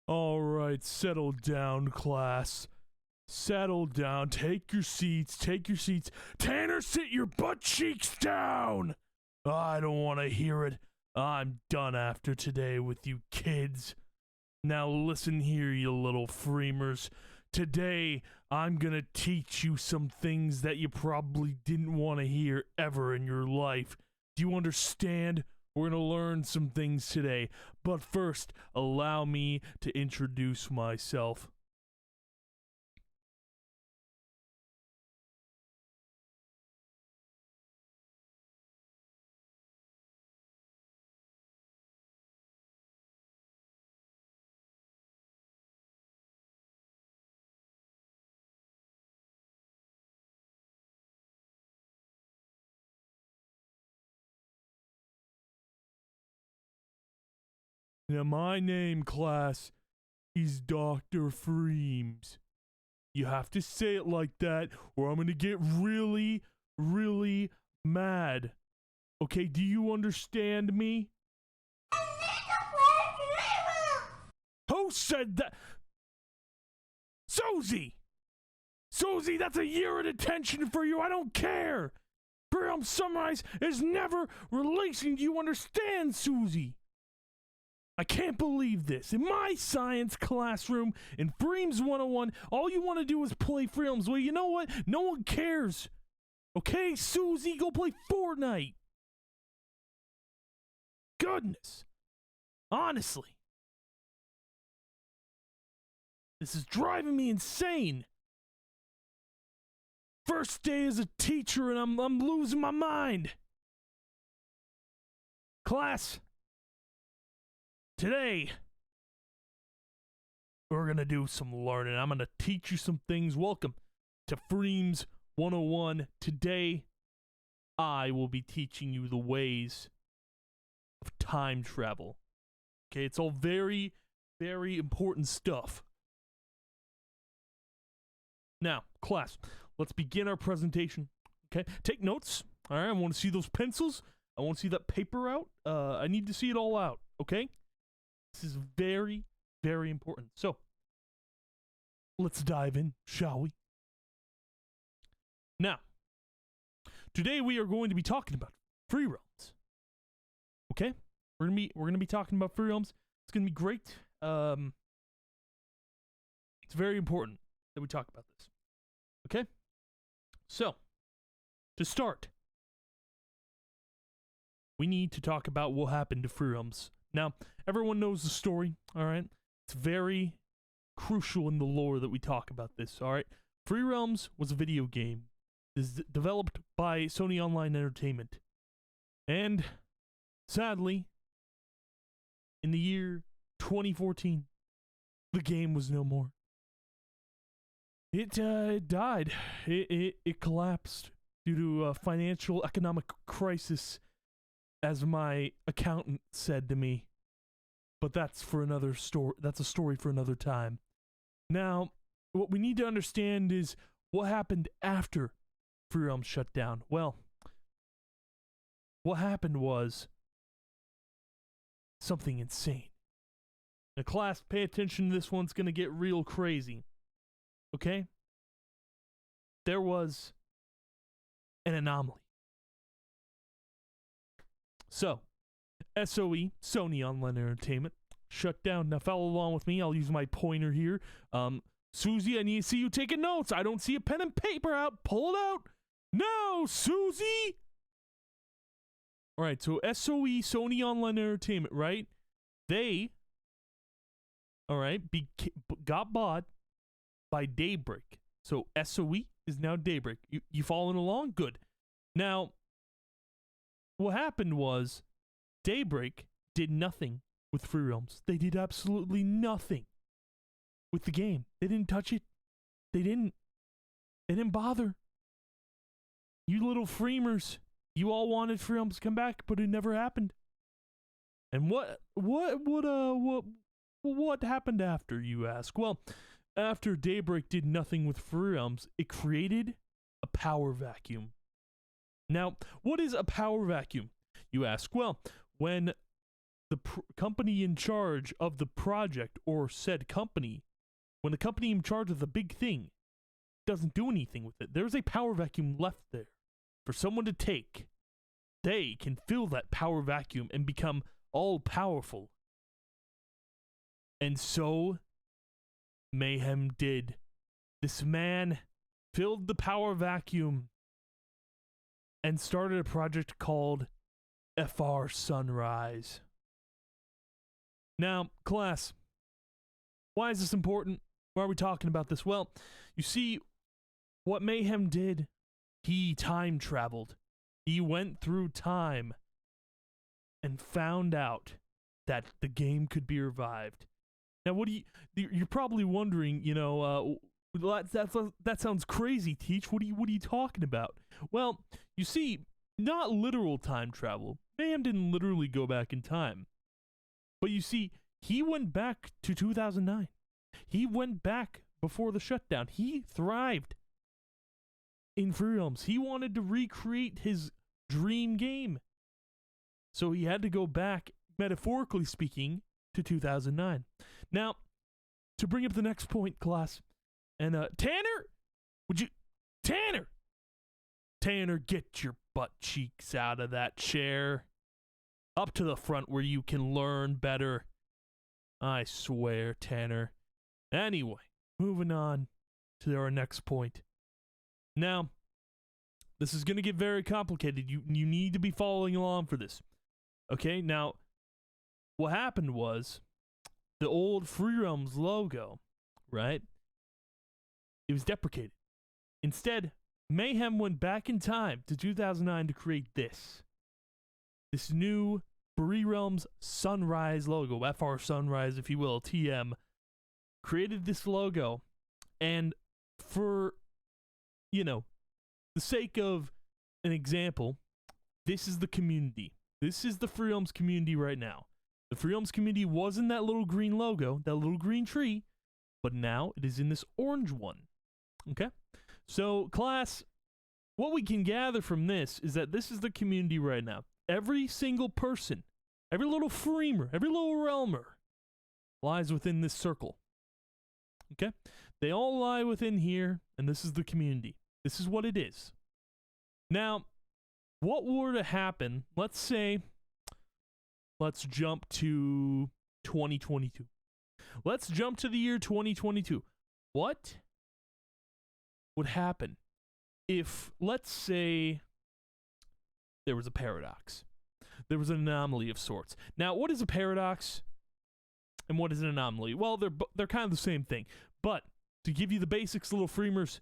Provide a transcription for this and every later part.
All right, settle down, class. Settle down. Take your seats. Take your seats. Tanner, sit your butt cheeks down. I don't want to hear it. I'm done after today with you kids. Now listen here, you little freemers. Today, I'm gonna teach you some things that you probably didn't want to hear ever in your life. Do you understand? We're gonna learn some things today. But first, allow me to introduce myself. Now, my name, class, is Dr. Freems. You have to say it like that, or I'm gonna get really, really mad. Okay, do you understand me? Who said that? Susie! Susie, that's a year of detention for you. I don't care. Freedom Sunrise is never releasing. Do you understand, Susie? I can't believe this. In my science classroom, in Freems 101, all you want to do is play Freedoms. Well, you know what? No one cares. Okay, Susie, go play Fortnite. Goodness. Honestly. This is driving me insane. First day as a teacher and I'm losing my mind. Class. Today, we're going to do some learning. I'm going to teach you some things. Welcome to Freems 101. Today, I will be teaching you the ways of time travel. Okay, it's all very, very important stuff. Now, class, let's begin our presentation. Okay, take notes. All right, I want to see those pencils. I want to see that paper out. I need to see it all out, okay? This is very, very important. So, let's dive in, shall we? Now, today we are going to be talking about free roams. Okay? We're gonna be talking about free roams. It's gonna be great. It's very important that we talk about this. Okay? So, to start, we need to talk about what happened to free roams. Now, everyone knows the story, all right? It's very crucial in the lore that we talk about this, all right? Free Realms was a video game. It is developed by Sony Online Entertainment. And, sadly, in the year 2014, the game was no more. It died. It collapsed due to a financial economic crisis, as my accountant said to me. But that's for another story. That's a story for another time. Now, what we need to understand is what happened after Free Realms shut down. Well, what happened was something insane. Now, class, pay attention to this one. It's going to get real crazy. Okay? There was an anomaly. So, SOE, Sony Online Entertainment, shut down. Now follow along with me. I'll use my pointer here. Susie, I need to see you taking notes. I don't see a pen and paper out. Pull it out. No, Susie! Alright, so SOE, Sony Online Entertainment, right? They, alright, got bought by Daybreak. So SOE is now Daybreak. You following along? Good. Now, what happened was Daybreak did nothing with Free Realms. They did absolutely nothing with the game. They didn't touch it. They didn't bother. You little freemers, you all wanted Free Realms to come back, but it never happened. And what happened after, you ask? Well, after Daybreak did nothing with Free Realms, it created a power vacuum. Now, what is a power vacuum, you ask? Well, when the company in charge of the project or said company, when the company in charge of the big thing doesn't do anything with it, there's a power vacuum left there for someone to take. They can fill that power vacuum and become all powerful. And so Mayhem did. This man filled the power vacuum and started a project called FR Sunrise. Now, class, why is this important? Why are we talking about this? Well, you see, what Mayhem did, he time traveled. He went through time and found out that the game could be revived. Now, you're probably wondering, that sounds crazy, Teach. What are you talking about? Well, you see, not literal time travel. Mayhem didn't literally go back in time. But you see, he went back to 2009. He went back before the shutdown. He thrived in Free Realms. He wanted to recreate his dream game. So he had to go back, metaphorically speaking, to 2009. Now, to bring up the next point, class, and Tanner, Tanner, get your butt cheeks out of that chair. Up to the front where you can learn better. I swear, Tanner. Anyway, moving on to our next point. Now, this is going to get very complicated. You need to be following along for this. Okay, now, what happened was, the old Free Realms logo, right? It was deprecated. Instead, Mayhem went back in time to 2009 to create this. This new Free Realms Sunrise logo, FR Sunrise, if you will, TM, created this logo. And for, the sake of an example, this is the community. This is the Free Realms community right now. The Free Realms community was in that little green logo, that little green tree, but now it is in this orange one. Okay? So, class, what we can gather from this is that this is the community right now. Every single person, every little Freemer, every little Realmer lies within this circle. Okay? They all lie within here, and this is the community. This is what it is. Now, what were to happen, let's jump to 2022. Let's jump to the year 2022. What would happen if, let's say, there was a paradox? There was an anomaly of sorts. Now, what is a paradox and what is an anomaly? Well, they're kind of the same thing. But to give you the basics, little Freemers,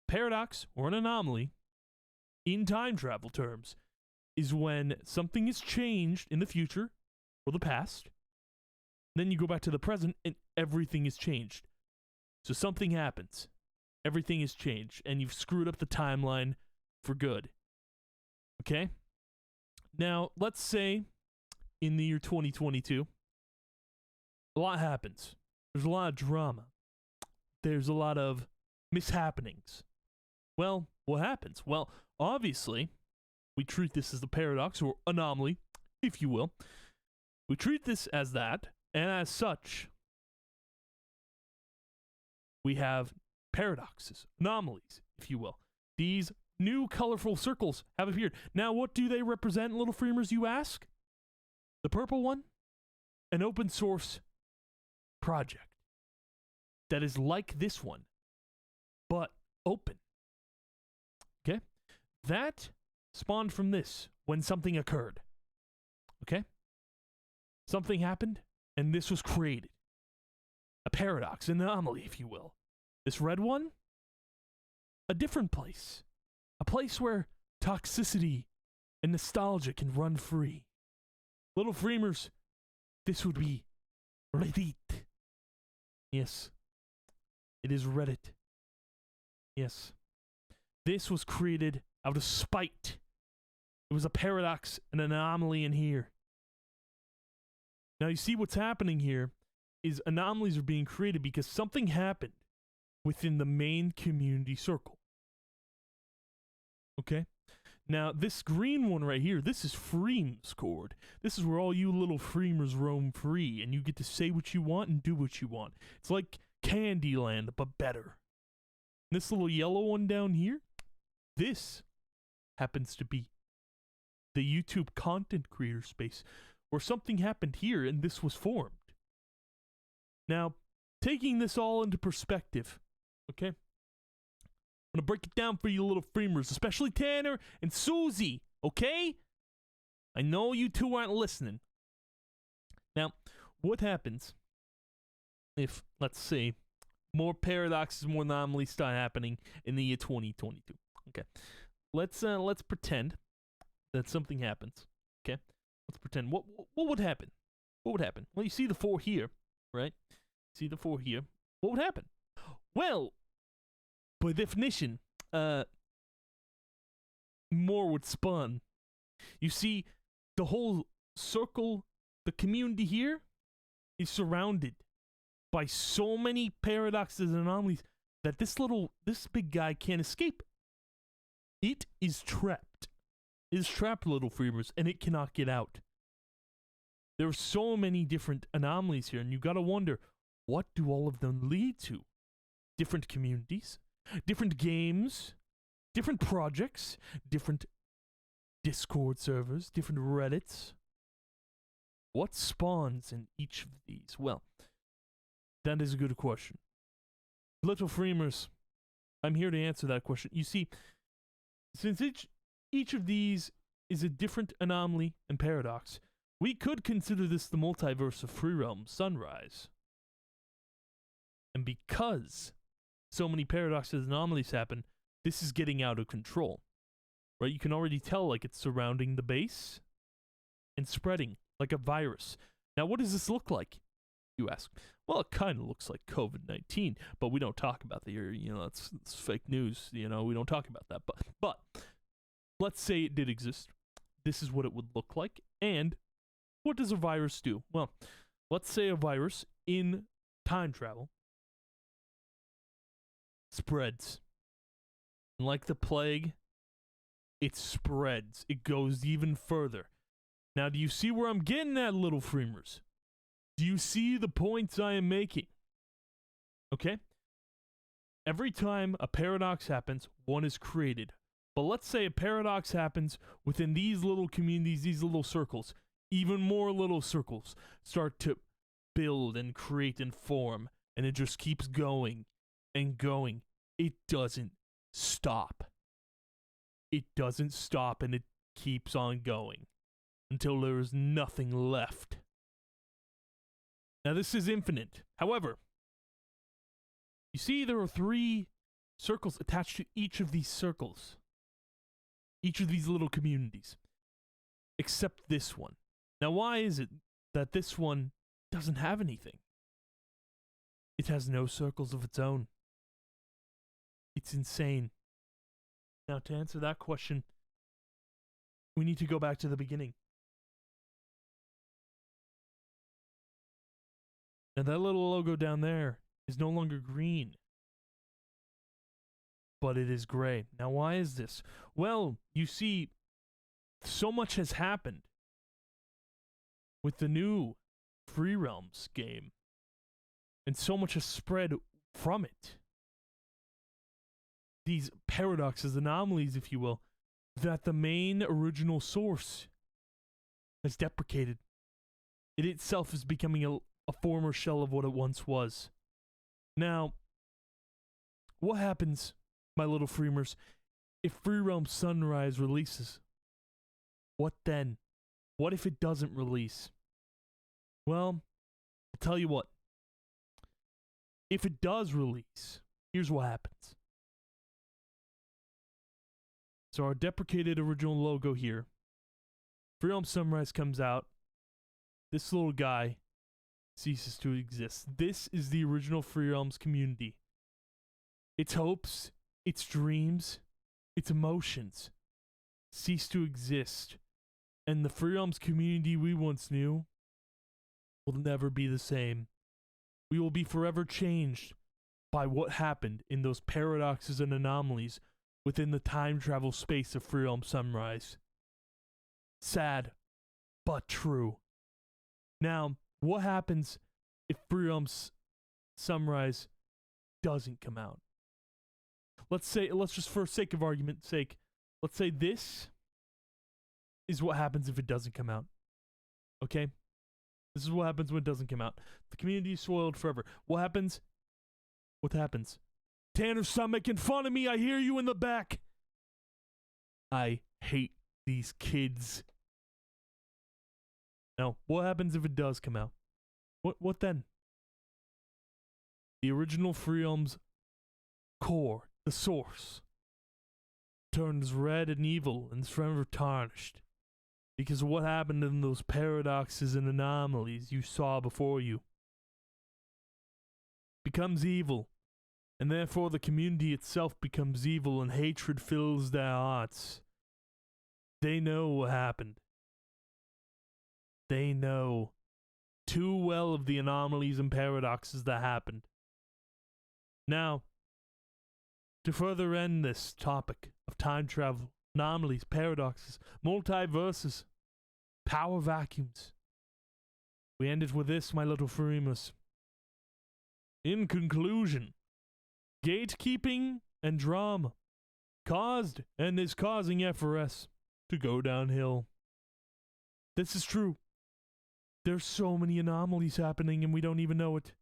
paradox or an anomaly, in time travel terms, is when something is changed in the future or the past, then you go back to the present and everything is changed. So something happens, everything is changed, and you've screwed up the timeline for good. Okay? Now, let's say in the year 2022, a lot happens. There's a lot of drama. There's a lot of mishappenings. Well, what happens? Well, obviously, we treat this as the paradox or anomaly, if you will. We treat this as that, and as such, we have paradoxes, anomalies, if you will. These new colorful circles have appeared. Now, what do they represent, little Freemers, you ask? The purple one? An open source project that is like this one, but open. Okay? That spawned from this when something occurred. Okay? Something happened, and this was created. A paradox, an anomaly, if you will. This red one? A different place. A place where toxicity and nostalgia can run free. Little Freemers, this would be Reddit. Yes. It is Reddit. Yes. This was created out of spite. It was a paradox, an anomaly in here. Now you see what's happening here is anomalies are being created because something happened within the main community circle. Okay? Now, this green one right here, this is Freem's Chord. This is where all you little Freemers roam free, and you get to say what you want and do what you want. It's like Candyland, but better. This little yellow one down here, this happens to be the YouTube content creator space, where something happened here and this was formed. Now, taking this all into perspective, okay? I'm gonna break it down for you little Freemers, especially Tanner and Susie, okay? I know you two aren't listening. Now, what happens if, let's say, more paradoxes, more anomalies start happening in the year 2022? Okay, let's pretend that something happens. Okay, let's pretend. What would happen? What would happen? Well, you see the 4 here, right? See the 4 here. What would happen? Well, by definition, more would spawn. You see, the whole circle, the community here, is surrounded by so many paradoxes and anomalies that this big guy can't escape. It is trapped. It is trapped, little Freemers, and it cannot get out. There are so many different anomalies here, and you gotta wonder, what do all of them lead to? Different communities, different games, different projects, different Discord servers, different Reddits. What spawns in each of these? Well, that is a good question. Little Freemers, I'm here to answer that question. You see, since each of these is a different anomaly and paradox, we could consider this the multiverse of Free Realm Sunrise. And because so many paradoxes and anomalies happen, this is getting out of control. Right? You can already tell, like, it's surrounding the base and spreading like a virus. Now, what does this look like, you ask? Well, it kind of looks like COVID-19, but we don't talk about the, it's fake news, we don't talk about that. But let's say it did exist. This is what it would look like. And what does a virus do? Well, let's say a virus in time travel spreads. And like the plague, it spreads. It goes even further. Now, do you see where I'm getting at, little Freemers? Do you see the points I am making? Okay? Every time a paradox happens, one is created. But let's say a paradox happens within these little communities, these little circles. Even more little circles start to build and create and form. And it just keeps going and going. It doesn't stop. It doesn't stop, and it keeps on going until there is nothing left. Now, this is infinite. However, you see there are 3 circles attached to each of these circles. Each of these little communities. Except this one. Now, why is it that this one doesn't have anything? It has no circles of its own. It's insane. Now, to answer that question, we need to go back to the beginning. Now, that little logo down there is no longer green, but it is gray. Now, why is this? Well, you see, so much has happened with the new Free Realms game, and so much has spread from it. These paradoxes, anomalies, if you will, that the main original source has deprecated. It itself is becoming a former shell of what it once was. Now, what happens, my little Freemers, if Free Realm Sunrise releases? What then? What if it doesn't release? Well, I'll tell you what. If it does release, here's what happens. So our deprecated original logo here, Free Realm Sunrise comes out, this little guy ceases to exist. This is the original Free Realms community. Its hopes, its dreams, its emotions cease to exist. And the Free Realms community we once knew will never be the same. We will be forever changed by what happened in those paradoxes and anomalies within the time travel space of Free Realm Sunrise. Sad, but true. Now, what happens if Free Realm Sunrise doesn't come out? Let's just for sake of argument's sake, let's say this is what happens if it doesn't come out. Okay? This is what happens when it doesn't come out. The community is soiled forever. What happens? What happens? Tanner, stop making fun of me. I hear you in the back. I hate these kids. Now, what happens if it does come out? What then? The original Free Realm's core, the source, turns red and evil and is forever tarnished. Because of what happened in those paradoxes and anomalies you saw before you. Becomes evil, and therefore the community itself becomes evil and hatred fills their hearts. They know what happened. They know too well of the anomalies and paradoxes that happened. Now, to further end this topic of time travel, anomalies, paradoxes, multiverses, power vacuums, we end it with this, my little Furimus. In conclusion, gatekeeping and drama caused and is causing FRS to go downhill. This is true. There's so many anomalies happening and we don't even know it.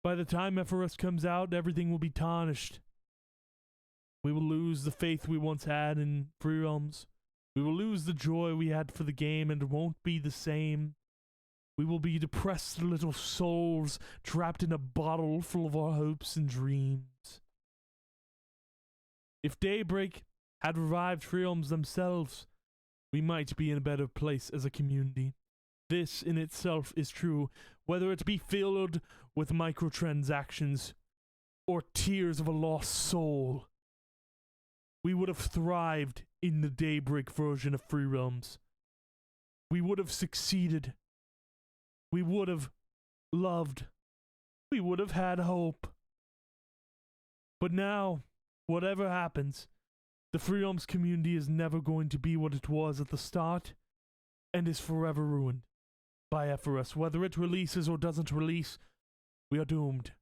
By the time FRS comes out, everything will be tarnished. We will lose the faith we once had in Free Realms. We will lose the joy we had for the game and it won't be the same. We will be depressed little souls trapped in a bottle full of our hopes and dreams. If Daybreak had revived Free Realms themselves, we might be in a better place as a community. This in itself is true, whether it be filled with microtransactions or tears of a lost soul. We would have thrived in the Daybreak version of Free Realms. We would have succeeded. We would have loved. We would have had hope. But now, whatever happens, the Free Realms community is never going to be what it was at the start and is forever ruined by FRS. Whether it releases or doesn't release, we are doomed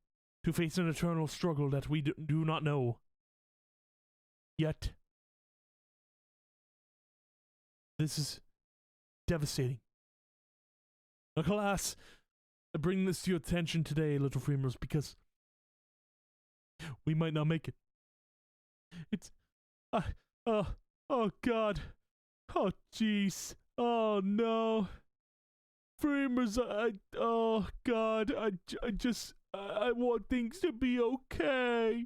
to face an eternal struggle that we do not know. Yet, this is devastating. Now, class, I bring this to your attention today, little Freemers, because we might not make it. It's, oh God, oh jeez, oh no, Freemers, oh God, I want things to be okay.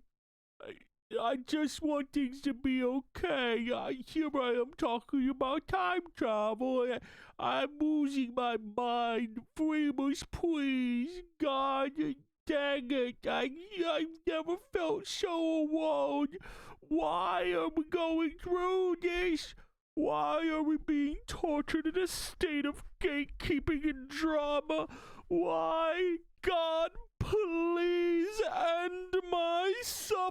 I just want things to be okay. Here I am talking about time travel. I'm losing my mind. Freemers, please. God dang it. I've never felt so alone. Why are we going through this? Why are we being tortured in a state of gatekeeping and drama? Why? God, please end my suffering!